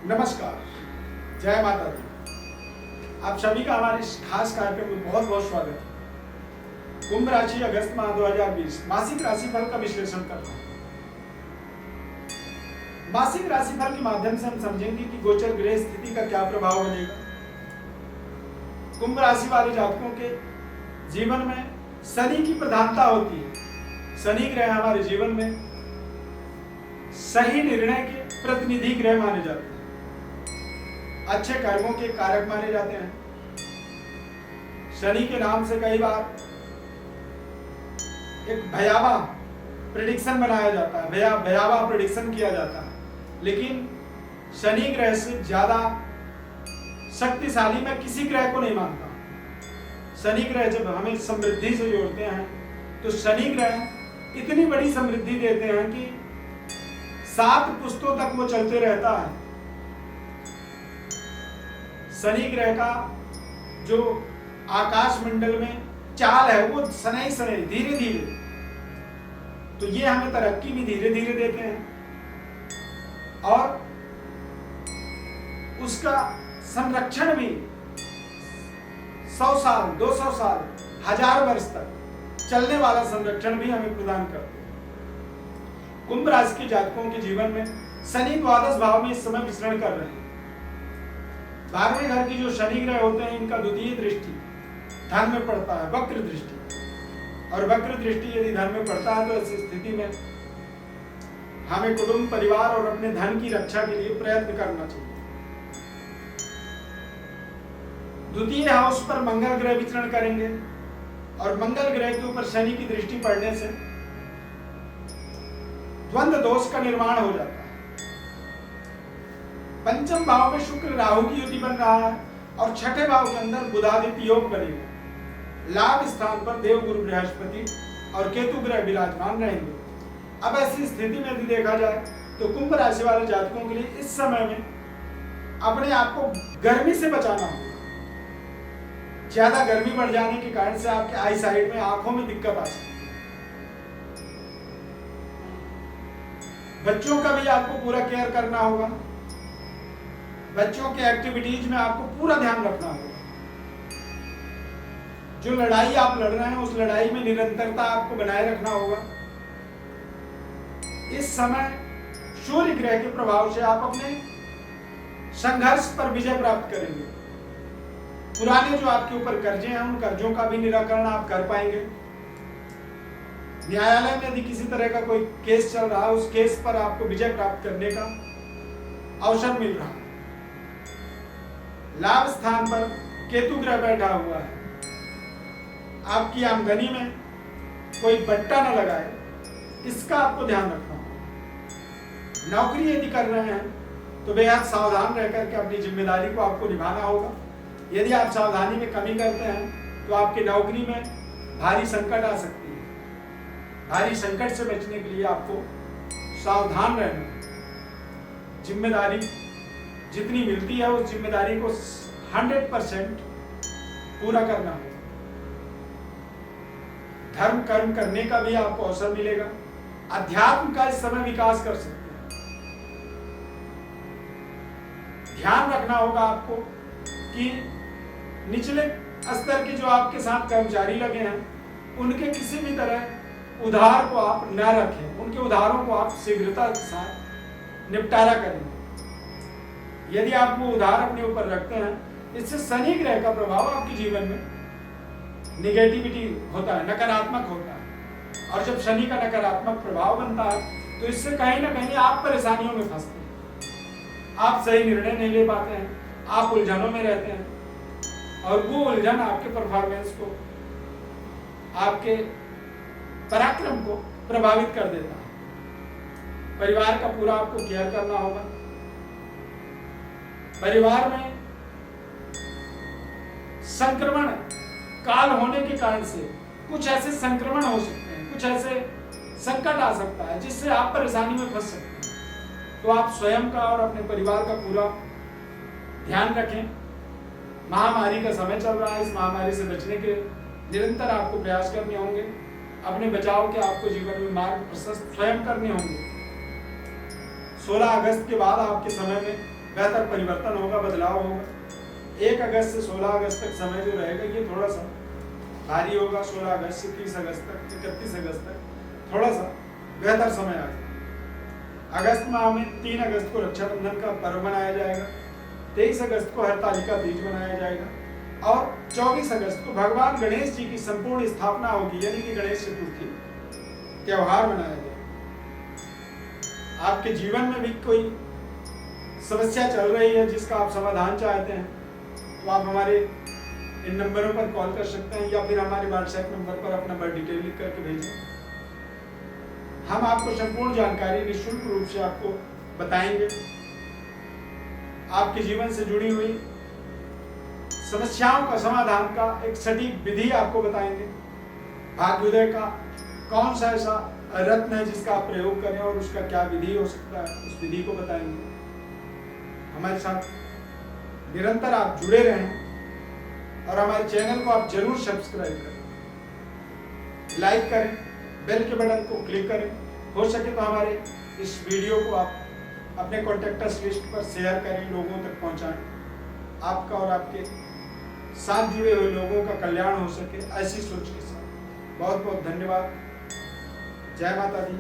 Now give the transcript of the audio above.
नमस्कार, जय माता दी। आप सभी का हमारे इस खास कार्यक्रम में बहुत बहुत स्वागत है। कुंभ राशि अगस्त माह 2020 मासिक राशिफल का विश्लेषण करना है। मासिक राशिफल के माध्यम से हम समझेंगे कि गोचर ग्रह स्थिति का क्या प्रभाव बनेगा। कुंभ राशि वाले जातकों के जीवन में शनि की प्रधानता होती है। शनि ग्रह हमारे जीवन में सही निर्णय के प्रतिनिधि ग्रह माने जाते हैं, अच्छे कर्मों के कारक माने जाते हैं। शनि के नाम से कई बार एक भयावह प्रेडिक्शन बनाया जाता है, भयावह प्रेडिक्शन किया जाता है, लेकिन शनि ग्रह से ज्यादा शक्तिशाली मैं किसी ग्रह को नहीं मानता। शनि ग्रह जब हमें समृद्धि से जोड़ते हैं तो शनि ग्रह इतनी बड़ी समृद्धि देते हैं कि 7 पुश्तों तक वो चलते रहता है। शनि ग्रह का जो आकाश मंडल में चाल है वो शनै शनै धीरे धीरे, तो ये हमें तरक्की भी धीरे धीरे देते हैं और उसका संरक्षण भी 100 साल 200 साल 1000 वर्ष तक चलने वाला संरक्षण भी हमें प्रदान करते हैं। कुंभ राशि के जातकों के जीवन में शनि द्वादश भाव में इस समय विचरण कर रहे हैं। 12वें घर की जो शनि ग्रह होते हैं इनका द्वितीय दृष्टि धन में पड़ता है, वक्र दृष्टि, और वक्र दृष्टि यदि धन में पड़ता है तो ऐसी स्थिति में हमें कुटुंब परिवार और अपने धन की रक्षा के लिए प्रयत्न करना चाहिए। द्वितीय हाउस पर मंगल ग्रह विचरण करेंगे और मंगल ग्रह के ऊपर शनि की दृष्टि पड़ने से द्वंद्व दोष का निर्माण हो जाता है। पंचम भाव में शुक्र राहु की युति बन रहा है और छठे भाव के अंदर बुधादित्य योग बनेगा। लाभ स्थान पर देव गुरु बृहस्पति और केतु ग्रह विराजमान रहेंगे। अब ऐसी स्थिति में यदि देखा जाए तो कुंभ राशि वाले जातकों के लिए इस समय में अपने आप को गर्मी से बचाना होगा। ज्यादा गर्मी बढ़ जाने के कारण से आपके आई साइड में आंखों में दिक्कत आ सकती है। बच्चों का भी आपको पूरा केयर करना होगा। बच्चों के एक्टिविटीज में आपको पूरा ध्यान रखना होगा। जो लड़ाई आप लड़ रहे हैं उस लड़ाई में निरंतरता आपको बनाए रखना होगा। इस समय सूर्य ग्रह के प्रभाव से आप अपने संघर्ष पर विजय प्राप्त करेंगे। पुराने जो आपके ऊपर कर्जे हैं उन कर्जों का भी निराकरण आप कर पाएंगे। न्यायालय में यदि किसी तरह का कोई केस चल रहा है उस केस पर आपको विजय प्राप्त करने का अवसर मिल रहा है। लाभ स्थान पर केतु ग्रह बैठा हुआ है। आपकी आमदनी में कोई बट्टा न लगाए, इसका आपको ध्यान रखना होगा। नौकरी यदि कर रहे हैं तो बेहद सावधान रह करके अपनी जिम्मेदारी को आपको निभाना होगा। यदि आप सावधानी में कमी करते हैं तो आपकी नौकरी में भारी संकट आ सकती है। भारी संकट से बचने के लिए आपको सावधान रहना है। जिम्मेदारी जितनी मिलती है उस जिम्मेदारी को 100% पूरा करना होगा। धर्म कर्म करने का भी आपको अवसर मिलेगा। अध्यात्म का इस समय विकास कर सकते हैं। ध्यान रखना होगा आपको कि निचले स्तर के जो आपके साथ कर्मचारी लगे हैं उनके किसी भी तरह उधार को आप न रखें। उनके उधारों को आप शीघ्रता के साथ निपटारा करें। यदि आप वो उधार अपने ऊपर रखते हैं इससे शनि ग्रह का प्रभाव आपके जीवन में निगेटिविटी होता है, नकारात्मक होता है। और जब शनि का नकारात्मक प्रभाव बनता है तो इससे कहीं ना कहीं आप परेशानियों में फंसते हैं। आप सही निर्णय नहीं ले पाते हैं, आप उलझनों में रहते हैं और वो उलझन आपके परफॉर्मेंस को, आपके पराक्रम को प्रभावित कर देता है। परिवार का पूरा आपको केयर करना होगा। परिवार में संक्रमण काल होने के कारण से कुछ ऐसे संक्रमण हो सकते हैं, कुछ ऐसे संकट आ सकता है जिससे आप परेशानी में फंस सकते हैं। तो आप स्वयं का और अपने परिवार का पूरा ध्यान रखें। महामारी का समय चल रहा है, इस महामारी से बचने के निरंतर आपको प्रयास करने होंगे। अपने बचाव के आपको जीवन में मार्ग प्रशस्त स्वयं करने होंगे। 16 अगस्त के बाद आपके समय में बेहतर परिवर्तन होगा, बदलाव होगा। 1 अगस्त से 16 अगस्त तक समय जो रहेगा ये थोड़ा सा भारी होगा। 16 अगस्त से 30 अगस्त तक, 31 अगस्त तक थोड़ा सा बेहतर समय आएगा। अगस्त माह में 3 अगस्त को रक्षाबंधन का पर्व मनाया जाएगा, 23 अगस्त को हरतालिका तीज मनाया जाएगा और 24 अगस्त को भगवान गणेश जी की संपूर्ण स्थापना होगी, यानी कि गणेश चतुर्थी त्योहार मनाया जाएगा। आपके जीवन में भी कोई समस्या चल रही है जिसका आप समाधान चाहते हैं तो आप हमारे इन नंबरों पर कॉल कर सकते हैं या फिर हमारे व्हाट्सएप नंबर पर अपना बर्थ डिटेल लिख करके भेजें। हम आपको संपूर्ण जानकारी निःशुल्क रूप से आपको बताएंगे। आपके जीवन से जुड़ी हुई समस्याओं का समाधान का एक सटीक विधि आपको बताएंगे। भाग्योदय का कौन सा ऐसा रत्न है जिसका आप प्रयोग करें और उसका क्या विधि हो सकता है, उस विधि को बताएंगे। हमारे साथ निरंतर आप जुड़े रहें और हमारे चैनल को आप जरूर सब्सक्राइब करें, लाइक करें, बेल के बटन को क्लिक करें। हो सके तो हमारे इस वीडियो को आप अपने कॉन्टैक्टर्स लिस्ट पर शेयर करें, लोगों तक पहुंचाएं। आपका और आपके साथ जुड़े हुए लोगों का कल्याण हो सके, ऐसी सोच के साथ। बहुत बहुत धन्यवाद। जय माता दी।